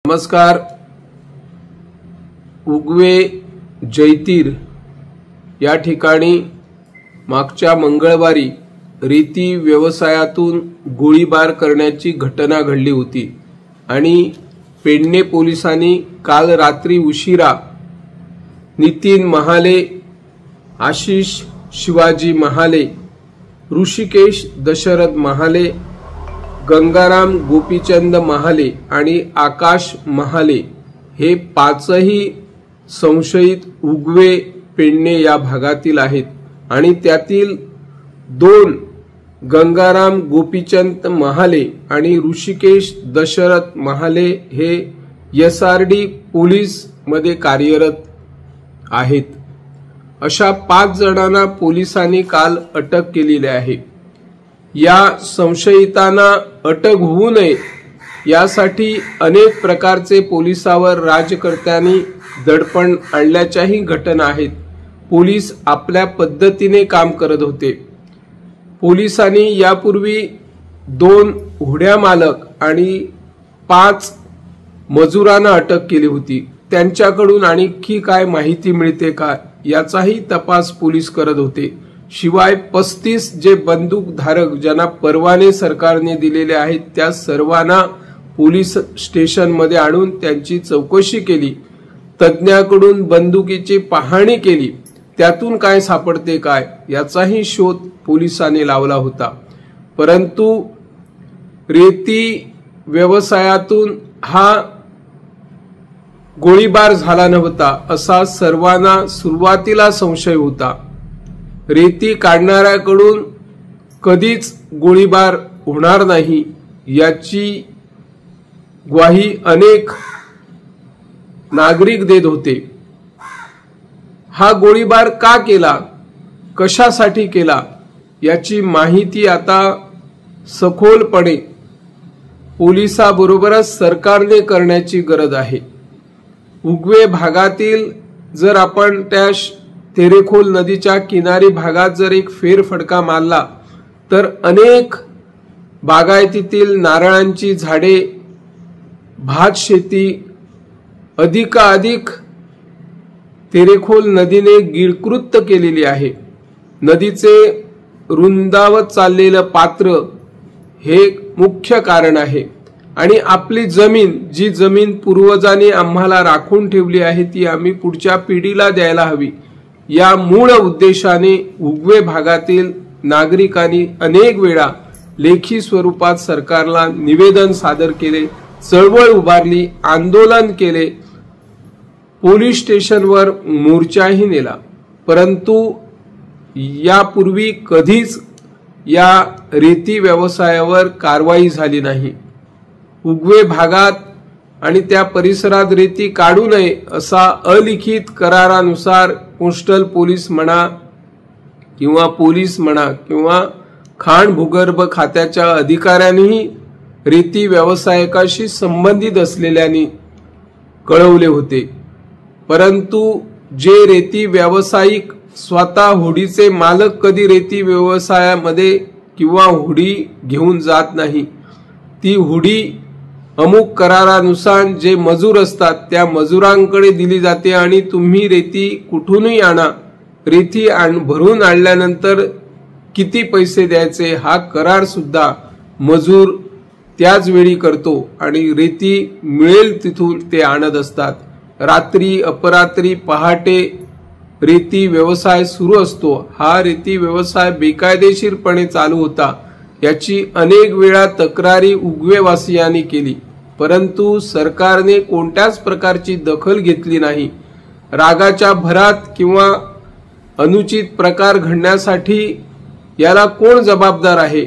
नमस्कार। उगवे जैतीर या ठिकाणी मागच्या मंगळवारी रेती व्यवसायातून गोळीबार करण्याची घटना घडली होती आणि पेडणे पोलिसांनी काल रात्री उशिरा नितीन महाले, आशिष शिवाजी महाले, ऋषिकेश दशरथ महाले, गंगाराम गोपीचंद महाले आणि आकाश महाले हे पाचही संशयित उगवे पेडणे या भागातील आहेत आणि त्यातील दोन गंगाराम गोपीचंद महाले आणि ऋषिकेश दशरथ महाले हे SRD पोलीस मध्ये कार्यरत आहेत। अशा 5 जणांना पोलिसांनी काल अटक केलेली आहे। या संशयितांना अटक होऊ नये यासाठी अनेक प्रकारचे पोलिसांवर राजकर्त्यांनी दडपण आणल्याच्याही घटना आहेत। पोलीस आपल्या पद्धतीने काम करत होते। पोलिसांनी यापूर्वी 2 हुड्या मालक आणि 5 मजुरांना अटक केली होती। त्यांच्याकडून आणखी काय माहिती मिळते का याचाही तपास पोलीस करत होते। शिवाय 35 जे बंदूकधारक ज्यांना परवाने सरकारने दिलेले आहेत त्या सर्वांना पोलीस स्टेशन मध्ये आणून त्यांची चौकशी केली। तज्ञाकडून बंदुकीची पाहणी केली। त्यातून काय सापडते काय याचाही शोध पोलिसांनी लावला होता। परंतु रेती व्यवसायातून हा गोळीबार झाला नव्हता असा सर्वांना सुरुवातीला संशय होता। रेती काढणाऱ्याकडून कधीच गोळीबार होणार नाही याची ग्वाही अनेक नागरिक देत होते। हा गोळीबार का केला, कशासाठी केला याची माहिती आता सखोलपणे पोलिसांबरोबरच सरकारने करण्याची गरज आहे। उगवे भागातील जर आपण त्या तेरेखोल नदीच्या किनारी भागात जर एक फेरफटका मारला तर अनेक बागायतीतील नारळांची झाडे, भात शेती अधिकाधिक तेरेखोल नदीने गिळकृत केलेली आहे। नदीचे रुंदावत चाललेलं पात्र हे मुख्य कारण आहे आणि आपली जमीन, जी जमीन पूर्वजांनी आम्हाला राखून ठेवली आहे ती आम्ही पुढच्या पिढीला द्यायला हवी या मूळ उद्देशाने उगवे भागातील नागरिकांनी अनेक वेळा लेखी स्वरूपात सरकारला निवेदन सादर केले, चळवळ उभारली, आंदोलन केले, पोलीस स्टेशनवर मोर्चाही नेला। परंतु यापूर्वी कधीच या रेती व्यवसायावर कारवाई झाली नाही। उगवे भागात आणि त्या परिसरात रेती काढू नये असा अलिखित करारानुसार कोस्टल पोलीस म्हणा किंवा पोलीस म्हणा किंवा खाण भूगर्भ खात्याच्या अधिकाऱ्यांनीही रेती व्यावसायिकाशी संबंधित असलेल्यांनी कळवले होते। परंतु जे रेती व्यावसायिक स्वतः हुडीचे मालक कधी रेती व्यवसायामध्ये किंवा हुडी घेऊन जात नाही। ती हुडी अमुक करारानुसार जे मजूर असतात त्या मजुरांकडे दिली जाते आणि तुम्ही रेती कुठूनही आणा, रेती भरून आणल्यानंतर किती पैसे द्यायचे हा करार सुद्धा मजूर त्याच वेळी करतो आणि रेती मिळेल तिथून ते आणत असतात। रात्री अपरात्री पहाटे रेती व्यवसाय सुरू असतो। हा रेती व्यवसाय बेकायदेशीरपणे चालू होता याची अनेक वेळा तक्रारी उगवेवासियांनी केली, परंतु सरकारने कोणत्याच प्रकारची दखल घेतली नाही। रागाच्या भरात किंवा अनुचित प्रकार घडण्यासाठी याला कोण जबाबदार आहे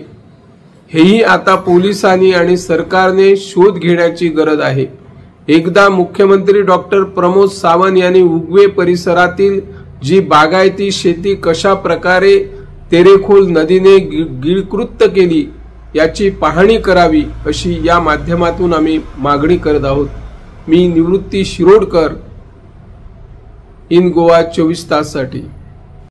हेही आता पोलिसांनी आणि सरकारने शोध घेण्याची गरज आहे। एकदा मुख्यमंत्री डॉक्टर प्रमोद सावंत यांनी उगवे परिसरातील जी बागायती शेती कशा प्रकारे तेरेखोल नदीने गिळकृत केली याची पाहणी करावी अशी या माध्यमातून आम्ही मागणी करत आहोत। मी निवृत्ती शिरोडकर, इन गोवा 24 तास साठी।